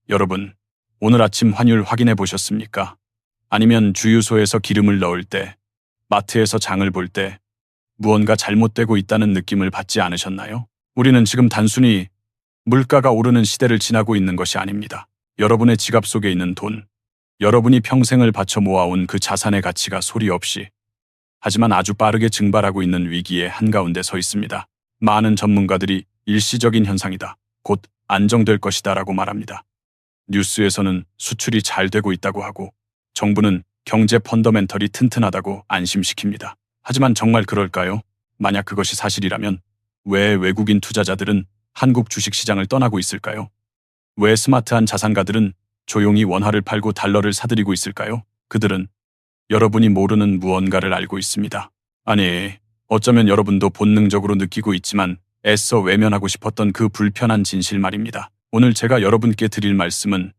여러분, 오늘 아침 환율 확인해 보셨습니까? 아니면 주유소에서 기름을 넣을 때, 마트에서 장을 볼 때 무언가 잘못되고 있다는 느낌을 받지 않으셨나요? 우리는 지금 단순히 물가가 오르는 시대를 지나고 있는 것이 아닙니다. 여러분의 지갑 속에 있는 돈, 여러분이 평생을 바쳐 모아온 그 자산의 가치가 소리 없이 하지만 아주 빠르게 증발하고 있는 위기의 한가운데 서 있습니다. 많은 전문가들이 일시적인 현상이다, 곧 안정될 것이다 라고 말합니다. 뉴스에서는 수출이 잘 되고 있다고 하고 정부는 경제 펀더멘털이 튼튼하다고 안심시킵니다. 하지만 정말 그럴까요? 만약 그것이 사실이라면 왜 외국인 투자자들은 한국 주식시장을 떠나고 있을까요? 왜 스마트한 자산가들은 조용히 원화를 팔고 달러를 사들이고 있을까요? 그들은 여러분이 모르는 무언가를 알고 있습니다. 아니, 어쩌면 여러분도 본능적으로 느끼고 있지만 애써 외면하고 싶었던 그 불편한 진실 말입니다. 오늘 제가 여러분께 드릴 말씀은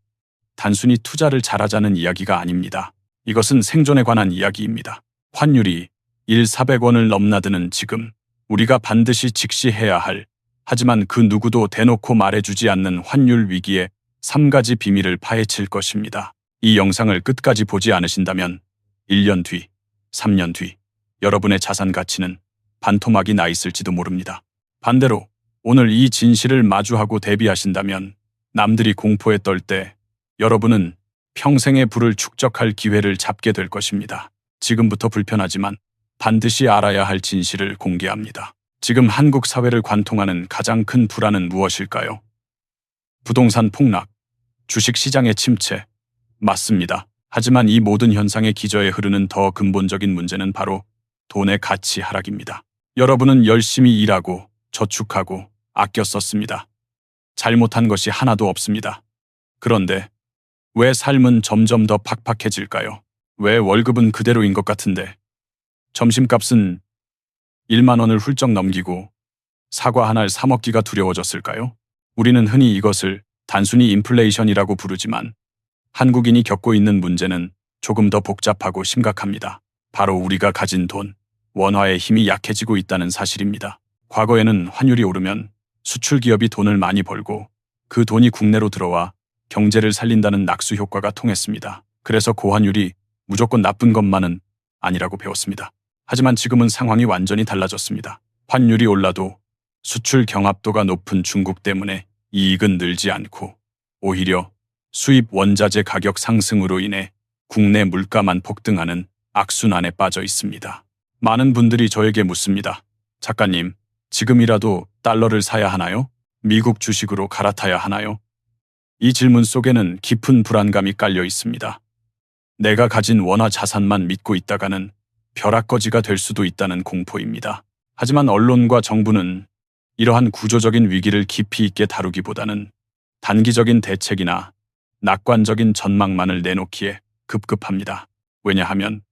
단순히 투자를 잘하자는 이야기가 아닙니다. 이것은 생존에 관한 이야기입니다. 환율이 1,400원을 넘나드는 지금 우리가 반드시 직시해야 할, 하지만 그 누구도 대놓고 말해주지 않는 환율 위기의 3가지 비밀을 파헤칠 것입니다. 이 영상을 끝까지 보지 않으신다면 1년 뒤, 3년 뒤 여러분의 자산 가치는 반토막이 나 있을지도 모릅니다. 반대로 오늘 이 진실을 마주하고 대비하신다면 남들이 공포에 떨 때 여러분은 평생의 부를 축적할 기회를 잡게 될 것입니다. 지금부터 불편하지만 반드시 알아야 할 진실을 공개합니다. 지금 한국 사회를 관통하는 가장 큰 불안은 무엇일까요? 부동산 폭락, 주식시장의 침체. 맞습니다. 하지만 이 모든 현상의 기저에 흐르는 더 근본적인 문제는 바로 돈의 가치 하락입니다. 여러분은 열심히 일하고 저축하고 아껴 썼습니다. 잘못한 것이 하나도 없습니다. 그런데 왜 삶은 점점 더 팍팍해질까요? 왜 월급은 그대로인 것 같은데 점심값은 1만 원을 훌쩍 넘기고 사과 한 알 사 먹기가 두려워졌을까요? 우리는 흔히 이것을 단순히 인플레이션이라고 부르지만 한국인이 겪고 있는 문제는 조금 더 복잡하고 심각합니다. 바로 우리가 가진 돈, 원화의 힘이 약해지고 있다는 사실입니다. 과거에는 환율이 오르면 수출 기업이 돈을 많이 벌고 그 돈이 국내로 들어와 경제를 살린다는 낙수 효과가 통했습니다. 그래서 고환율이 무조건 나쁜 것만은 아니라고 배웠습니다. 하지만 지금은 상황이 완전히 달라졌습니다. 환율이 올라도 수출 경합도가 높은 중국 때문에 이익은 늘지 않고 오히려 수입 원자재 가격 상승으로 인해 국내 물가만 폭등하는 악순환에 빠져 있습니다. 많은 분들이 저에게 묻습니다. 작가님, 지금이라도 달러를 사야 하나요? 미국 주식으로 갈아타야 하나요? 이 질문 속에는 깊은 불안감이 깔려 있습니다. 내가 가진 원화 자산만 믿고 있다가는 벼락거지가 될 수도 있다는 공포입니다. 하지만 언론과 정부는 이러한 구조적인 위기를 깊이 있게 다루기보다는 단기적인 대책이나 낙관적인 전망만을 내놓기에 급급합니다. 왜냐하면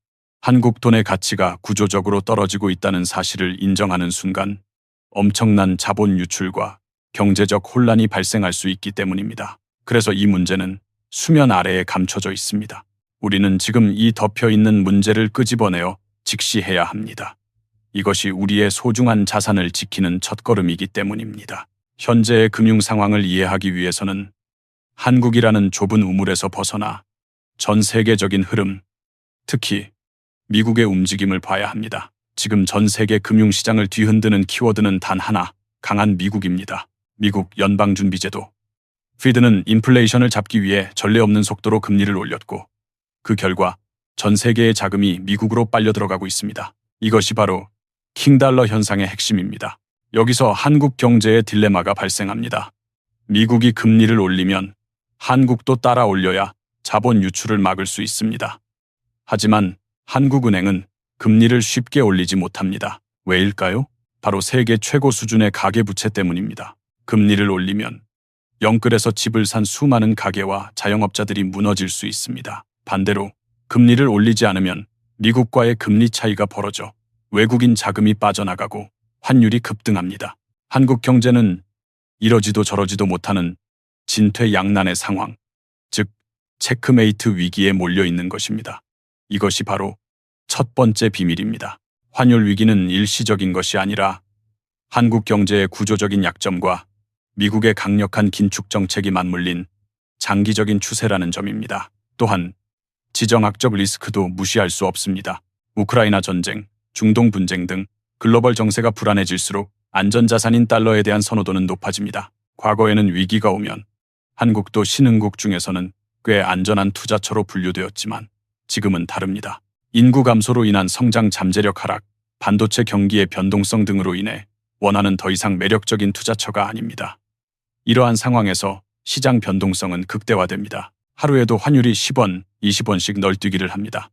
한국 돈의 가치가 구조적으로 떨어지고 있다는 사실을 인정하는 순간 엄청난 자본 유출과 경제적 혼란이 발생할 수 있기 때문입니다. 그래서 이 문제는 수면 아래에 감춰져 있습니다. 우리는 지금 이 덮여 있는 문제를 끄집어내어 직시해야 합니다. 이것이 우리의 소중한 자산을 지키는 첫걸음이기 때문입니다. 현재의 금융 상황을 이해하기 위해서는 한국이라는 좁은 우물에서 벗어나 전 세계적인 흐름, 특히 미국의 움직임을 봐야 합니다. 지금 전 세계 금융시장을 뒤흔드는 키워드는 단 하나, 강한 미국입니다. 미국 연방준비제도, 피드는 인플레이션을 잡기 위해 전례 없는 속도로 금리를 올렸고 그 결과 전 세계의 자금이 미국으로 빨려 들어가고 있습니다. 이것이 바로 킹달러 현상의 핵심입니다. 여기서 한국 경제의 딜레마가 발생합니다. 미국이 금리를 올리면 한국도 따라 올려야 자본 유출을 막을 수 있습니다. 하지만 한국은행은 금리를 쉽게 올리지 못합니다. 왜일까요? 바로 세계 최고 수준의 가계부채 때문입니다. 금리를 올리면 영끌에서 집을 산 수많은 가게와 자영업자들이 무너질 수 있습니다. 반대로 금리를 올리지 않으면 미국과의 금리 차이가 벌어져 외국인 자금이 빠져나가고 환율이 급등합니다. 한국 경제는 이러지도 저러지도 못하는 진퇴양난의 상황, 즉 체크메이트 위기에 몰려 있는 것입니다. 이것이 바로 첫 번째 비밀입니다. 환율 위기는 일시적인 것이 아니라 한국 경제의 구조적인 약점과 미국의 강력한 긴축 정책이 맞물린 장기적인 추세라는 점입니다. 또한 지정학적 리스크도 무시할 수 없습니다. 우크라이나 전쟁, 중동 분쟁 등 글로벌 정세가 불안해질수록 안전자산인 달러에 대한 선호도는 높아집니다. 과거에는 위기가 오면 한국도 신흥국 중에서는 꽤 안전한 투자처로 분류되었지만 지금은 다릅니다. 인구 감소로 인한 성장 잠재력 하락, 반도체 경기의 변동성 등으로 인해 원화는 더 이상 매력적인 투자처가 아닙니다. 이러한 상황에서 시장 변동성은 극대화됩니다. 하루에도 환율이 10원, 20원씩 널뛰기를 합니다.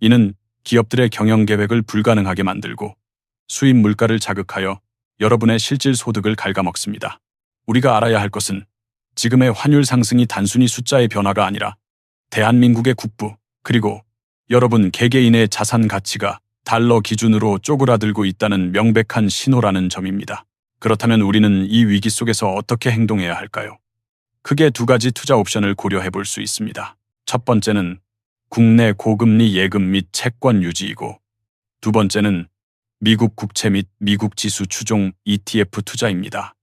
이는 기업들의 경영 계획을 불가능하게 만들고 수입 물가를 자극하여 여러분의 실질 소득을 갉아먹습니다. 우리가 알아야 할 것은 지금의 환율 상승이 단순히 숫자의 변화가 아니라 대한민국의 국부 그리고 여러분 개개인의 자산 가치가 달러 기준으로 쪼그라들고 있다는 명백한 신호라는 점입니다. 그렇다면 우리는 이 위기 속에서 어떻게 행동해야 할까요? 크게 두 가지 투자 옵션을 고려해 볼 수 있습니다. 첫 번째는 국내 고금리 예금 및 채권 유지이고 두 번째는 미국 국채 및 미국 지수 추종 ETF 투자입니다.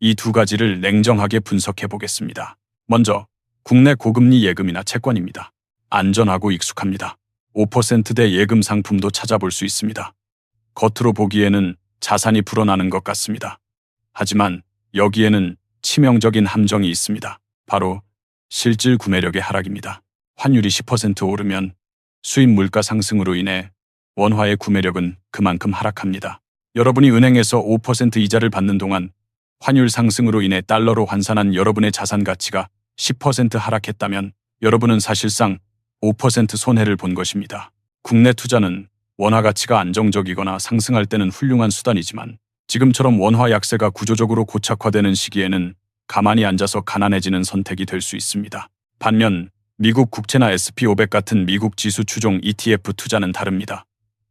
이 두 가지를 냉정하게 분석해 보겠습니다. 먼저 국내 고금리 예금이나 채권입니다. 안전하고 익숙합니다. 5%대 예금 상품도 찾아볼 수 있습니다. 겉으로 보기에는 자산이 불어나는 것 같습니다. 하지만 여기에는 치명적인 함정이 있습니다. 바로 실질 구매력의 하락입니다. 환율이 10% 오르면 수입 물가 상승으로 인해 원화의 구매력은 그만큼 하락합니다. 여러분이 은행에서 5% 이자를 받는 동안 환율 상승으로 인해 달러로 환산한 여러분의 자산 가치가 10% 하락했다면 여러분은 사실상 5% 손해를 본 것입니다. 국내 투자는 원화 가치가 안정적이거나 상승할 때는 훌륭한 수단이지만 지금처럼 원화 약세가 구조적으로 고착화되는 시기에는 가만히 앉아서 가난해지는 선택이 될 수 있습니다. 반면 미국 국채나 SP500 같은 미국 지수 추종 ETF 투자는 다릅니다.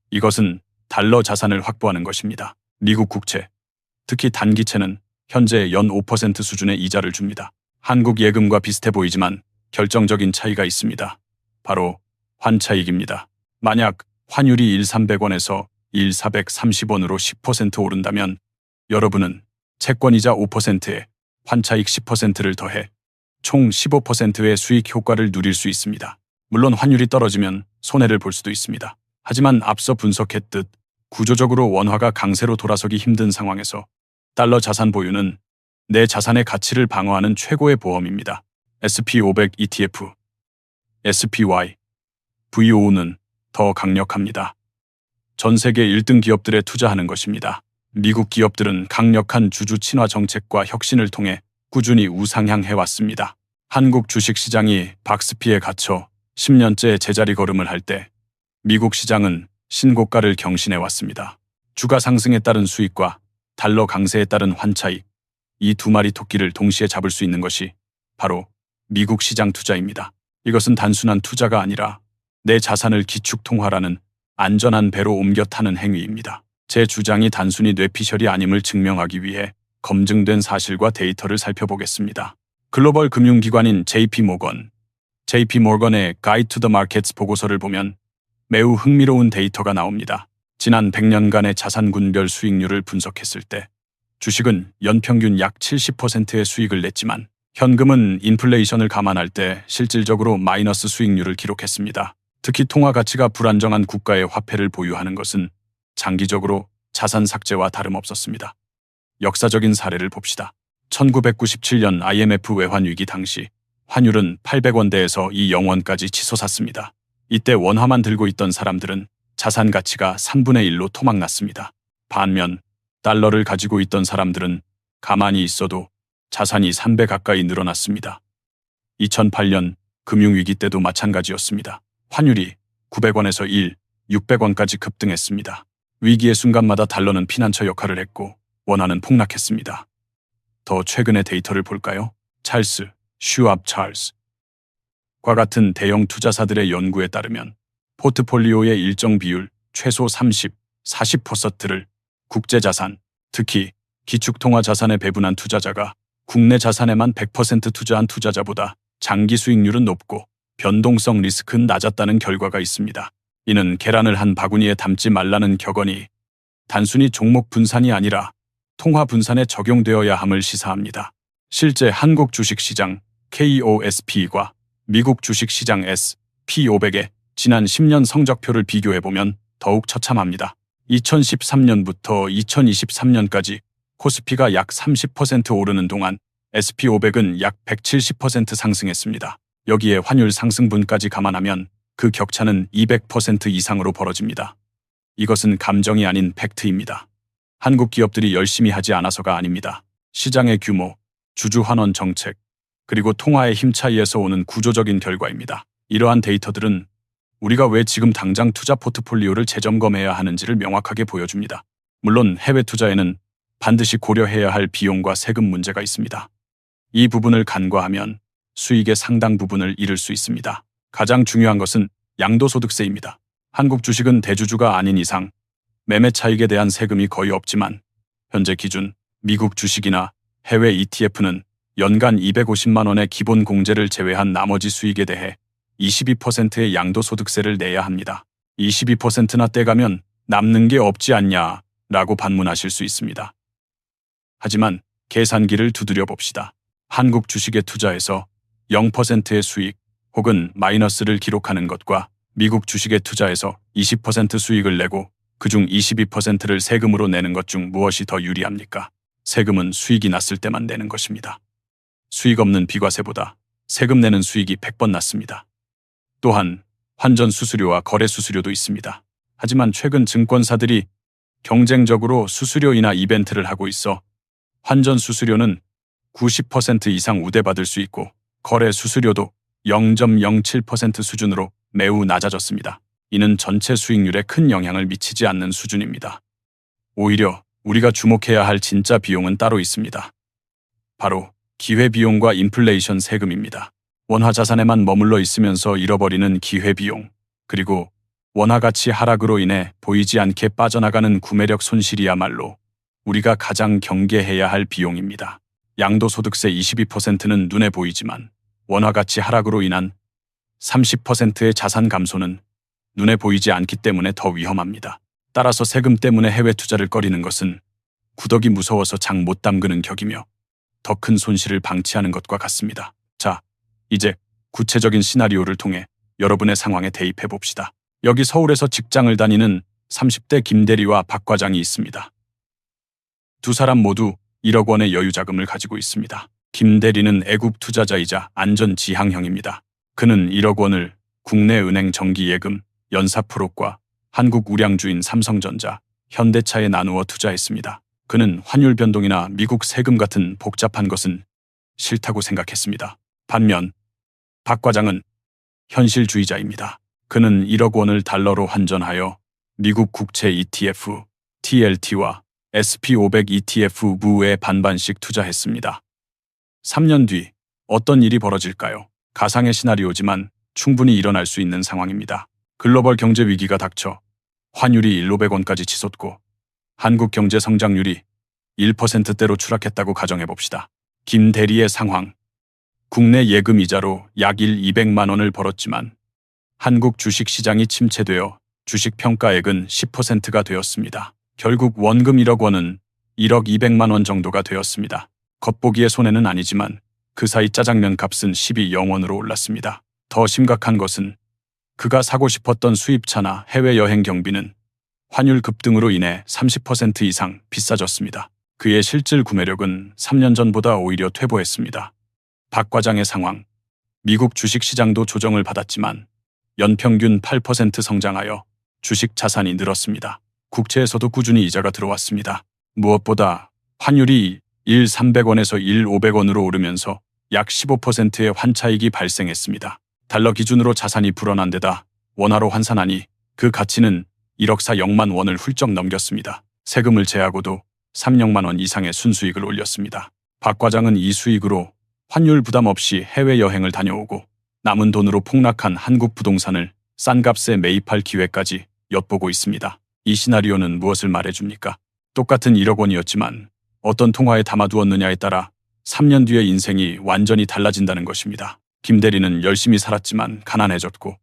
이것은 달러 자산을 확보하는 것입니다. 미국 국채, 특히 단기채는 현재 연 5% 수준의 이자를 줍니다. 한국 예금과 비슷해 보이지만 결정적인 차이가 있습니다. 바로 환차익입니다. 만약 환율이 1,300원에서 1,430원으로 10% 오른다면 여러분은 채권이자 5%에 환차익 10%를 더해 총 15%의 수익 효과를 누릴 수 있습니다. 물론 환율이 떨어지면 손해를 볼 수도 있습니다. 하지만 앞서 분석했듯 구조적으로 원화가 강세로 돌아서기 힘든 상황에서 달러 자산 보유는 내 자산의 가치를 방어하는 최고의 보험입니다. SP500 ETF, SPY, VO는 더 강력합니다. 전 세계 1등 기업들에 투자하는 것입니다. 미국 기업들은 강력한 주주 친화 정책과 혁신을 통해 꾸준히 우상향해 왔습니다. 한국 주식시장이 박스피에 갇혀 10년째 제자리 걸음을 할 때 미국 시장은 신고가를 경신해 왔습니다. 주가 상승에 따른 수익과 달러 강세에 따른 환차익, 이 두 마리 토끼를 동시에 잡을 수 있는 것이 바로 미국 시장 투자입니다. 이것은 단순한 투자가 아니라 내 자산을 기축통화라는 안전한 배로 옮겨 타는 행위입니다. 제 주장이 단순히 뇌피셜이 아님을 증명하기 위해 검증된 사실과 데이터를 살펴보겠습니다. 글로벌 금융기관인 JP모건의 Guide to the Markets 보고서를 보면 매우 흥미로운 데이터가 나옵니다. 지난 100년간의 자산군별 수익률을 분석했을 때 주식은 연평균 약 70%의 수익을 냈지만 현금은 인플레이션을 감안할 때 실질적으로 마이너스 수익률을 기록했습니다. 특히 통화 가치가 불안정한 국가의 화폐를 보유하는 것은 장기적으로 자산 삭제와 다름없었습니다. 역사적인 사례를 봅시다. 1997년 IMF 외환위기 당시 환율은 800원대에서 2영원까지 치솟았습니다. 이때 원화만 들고 있던 사람들은 자산 가치가 3분의 1로 토막났습니다. 반면 달러를 가지고 있던 사람들은 가만히 있어도 자산이 3배 가까이 늘어났습니다. 2008년 금융위기 때도 마찬가지였습니다. 환율이 900원에서 600원까지 급등했습니다. 위기의 순간마다 달러는 피난처 역할을 했고 원화는 폭락했습니다. 더 최근의 데이터를 볼까요? 찰스, 슈압 찰스과 같은 대형 투자사들의 연구에 따르면 포트폴리오의 일정 비율 최소 30, 40%를 국제자산, 특히 기축통화 자산에 배분한 투자자가 국내 자산에만 100% 투자한 투자자보다 장기 수익률은 높고 변동성 리스크는 낮았다는 결과가 있습니다. 이는 계란을 한 바구니에 담지 말라는 격언이 단순히 종목 분산이 아니라 통화 분산에 적용되어야 함을 시사합니다. 실제 한국 주식시장 KOSP과 미국 주식시장 S&P500의 지난 10년 성적표를 비교해보면 더욱 처참합니다. 2013년부터 2023년까지 코스피가 약 30% 오르는 동안 SP500은 약 170% 상승했습니다. 여기에 환율 상승분까지 감안하면 그 격차는 200% 이상으로 벌어집니다. 이것은 감정이 아닌 팩트입니다. 한국 기업들이 열심히 하지 않아서가 아닙니다. 시장의 규모, 주주 환원 정책, 그리고 통화의 힘 차이에서 오는 구조적인 결과입니다. 이러한 데이터들은 우리가 왜 지금 당장 투자 포트폴리오를 재점검해야 하는지를 명확하게 보여줍니다. 물론 해외 투자에는 반드시 고려해야 할 비용과 세금 문제가 있습니다. 이 부분을 간과하면 수익의 상당 부분을 잃을 수 있습니다. 가장 중요한 것은 양도소득세입니다. 한국 주식은 대주주가 아닌 이상 매매 차익에 대한 세금이 거의 없지만 현재 기준 미국 주식이나 해외 ETF는 연간 250만 원의 기본 공제를 제외한 나머지 수익에 대해 22%의 양도소득세를 내야 합니다. 22%나 떼가면 남는 게 없지 않냐 라고 반문하실 수 있습니다. 하지만 계산기를 두드려 봅시다. 한국 주식에 투자해서 0%의 수익 혹은 마이너스를 기록하는 것과 미국 주식에 투자해서 20% 수익을 내고 그중 22%를 세금으로 내는 것 중 무엇이 더 유리합니까? 세금은 수익이 났을 때만 내는 것입니다. 수익 없는 비과세보다 세금 내는 수익이 100번 낫습니다. 또한 환전 수수료와 거래 수수료도 있습니다. 하지만 최근 증권사들이 경쟁적으로 수수료이나 이벤트를 하고 있어 환전 수수료는 90% 이상 우대받을 수 있고 거래 수수료도 0.07% 수준으로 매우 낮아졌습니다. 이는 전체 수익률에 큰 영향을 미치지 않는 수준입니다. 오히려 우리가 주목해야 할 진짜 비용은 따로 있습니다. 바로 기회비용과 인플레이션 세금입니다. 원화 자산에만 머물러 있으면서 잃어버리는 기회비용, 그리고 원화 가치 하락으로 인해 보이지 않게 빠져나가는 구매력 손실이야말로 우리가 가장 경계해야 할 비용입니다. 양도소득세 22%는 눈에 보이지만 원화 가치 하락으로 인한 30%의 자산 감소는 눈에 보이지 않기 때문에 더 위험합니다. 따라서 세금 때문에 해외 투자를 꺼리는 것은 구더기 무서워서 장 못 담그는 격이며 더 큰 손실을 방치하는 것과 같습니다. 자, 이제 구체적인 시나리오를 통해 여러분의 상황에 대입해 봅시다. 여기 서울에서 직장을 다니는 30대 김대리와 박 과장이 있습니다. 두 사람 모두 1억 원의 여유 자금을 가지고 있습니다. 김대리는 애국 투자자이자 안전지향형입니다. 그는 1억 원을 국내 은행 정기예금, 연사프로과 한국 우량주인 삼성전자, 현대차에 나누어 투자했습니다. 그는 환율 변동이나 미국 세금 같은 복잡한 것은 싫다고 생각했습니다. 반면 박 과장은 현실주의자입니다. 그는 1억 원을 달러로 환전하여 미국 국채 ETF, TLT와 SP500 ETF 무에 반반씩 투자했습니다. 3년 뒤 어떤 일이 벌어질까요? 가상의 시나리오지만 충분히 일어날 수 있는 상황입니다. 글로벌 경제 위기가 닥쳐 환율이 1,500원까지 치솟고 한국 경제 성장률이 1%대로 추락했다고 가정해봅시다. 김 대리의 상황. 국내 예금 이자로 약 200만 원을 벌었지만 한국 주식시장이 침체되어 주식 평가액은 10%가 되었습니다. 결국 원금 1억 원은 1억 200만 원 정도가 되었습니다. 겉보기에 손해는 아니지만 그 사이 짜장면 값은 12영원으로 올랐습니다. 더 심각한 것은 그가 사고 싶었던 수입차나 해외여행 경비는 환율 급등으로 인해 30% 이상 비싸졌습니다. 그의 실질 구매력은 3년 전보다 오히려 퇴보했습니다. 박 과장의 상황. 미국 주식시장도 조정을 받았지만 연평균 8% 성장하여 주식 자산이 늘었습니다. 국채에서도 꾸준히 이자가 들어왔습니다. 무엇보다 환율이 1,300원에서 1,500원으로 오르면서 약 15%의 환차익이 발생했습니다. 달러 기준으로 자산이 불어난 데다 원화로 환산하니 그 가치는 1억 4억만 원을 훌쩍 넘겼습니다. 세금을 제하고도 3억만 원 이상의 순수익을 올렸습니다. 박 과장은 이 수익으로 환율 부담 없이 해외여행을 다녀오고 남은 돈으로 폭락한 한국 부동산을 싼 값에 매입할 기회까지 엿보고 있습니다. 이 시나리오는 무엇을 말해줍니까? 똑같은 1억 원이었지만 어떤 통화에 담아두었느냐에 따라 3년 뒤의 인생이 완전히 달라진다는 것입니다. 김 대리는 열심히 살았지만 가난해졌고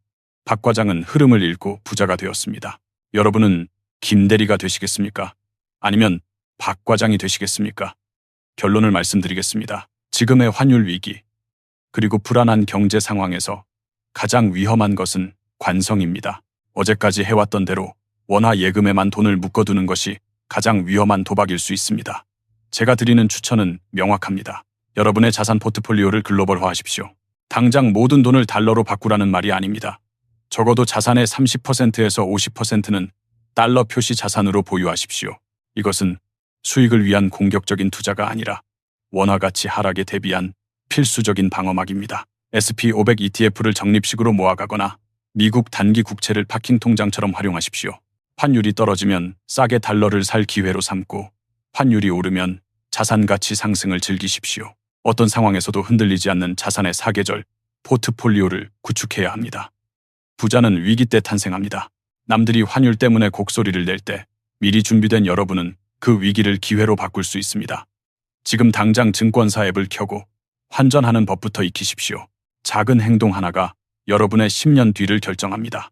박 과장은 흐름을 잃고 부자가 되었습니다. 여러분은 김 대리가 되시겠습니까? 아니면 박 과장이 되시겠습니까? 결론을 말씀드리겠습니다. 지금의 환율 위기, 그리고 불안한 경제 상황에서 가장 위험한 것은 관성입니다. 어제까지 해왔던 대로 원화 예금에만 돈을 묶어두는 것이 가장 위험한 도박일 수 있습니다. 제가 드리는 추천은 명확합니다. 여러분의 자산 포트폴리오를 글로벌화하십시오. 당장 모든 돈을 달러로 바꾸라는 말이 아닙니다. 적어도 자산의 30%에서 50%는 달러 표시 자산으로 보유하십시오. 이것은 수익을 위한 공격적인 투자가 아니라 원화 가치 하락에 대비한 필수적인 방어막입니다. SP500 ETF를 적립식으로 모아가거나 미국 단기 국채를 파킹 통장처럼 활용하십시오. 환율이 떨어지면 싸게 달러를 살 기회로 삼고 환율이 오르면 자산 가치 상승을 즐기십시오. 어떤 상황에서도 흔들리지 않는 자산의 사계절 포트폴리오를 구축해야 합니다. 부자는 위기 때 탄생합니다. 남들이 환율 때문에 곡소리를 낼 때 미리 준비된 여러분은 그 위기를 기회로 바꿀 수 있습니다. 지금 당장 증권사 앱을 켜고 환전하는 법부터 익히십시오. 작은 행동 하나가 여러분의 10년 뒤를 결정합니다.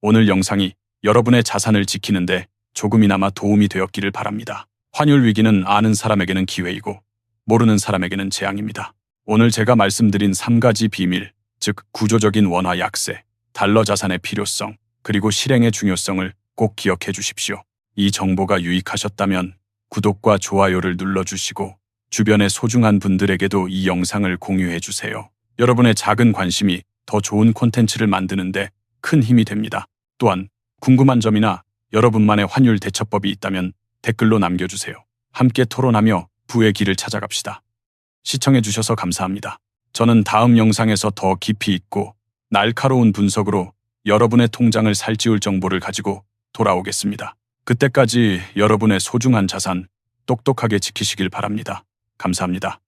오늘 영상이 여러분의 자산을 지키는데 조금이나마 도움이 되었기를 바랍니다. 환율 위기는 아는 사람에게는 기회이고 모르는 사람에게는 재앙입니다. 오늘 제가 말씀드린 3가지 비밀, 즉 구조적인 원화 약세, 달러 자산의 필요성, 그리고 실행의 중요성을 꼭 기억해 주십시오. 이 정보가 유익하셨다면 구독과 좋아요를 눌러주시고 주변의 소중한 분들에게도 이 영상을 공유해 주세요. 여러분의 작은 관심이 더 좋은 콘텐츠를 만드는데 큰 힘이 됩니다. 또한 궁금한 점이나 여러분만의 환율 대처법이 있다면 댓글로 남겨주세요. 함께 토론하며 부의 길을 찾아갑시다. 시청해 주셔서 감사합니다. 저는 다음 영상에서 더 깊이 있고 날카로운 분석으로 여러분의 통장을 살찌울 정보를 가지고 돌아오겠습니다. 그때까지 여러분의 소중한 자산 똑똑하게 지키시길 바랍니다. 감사합니다.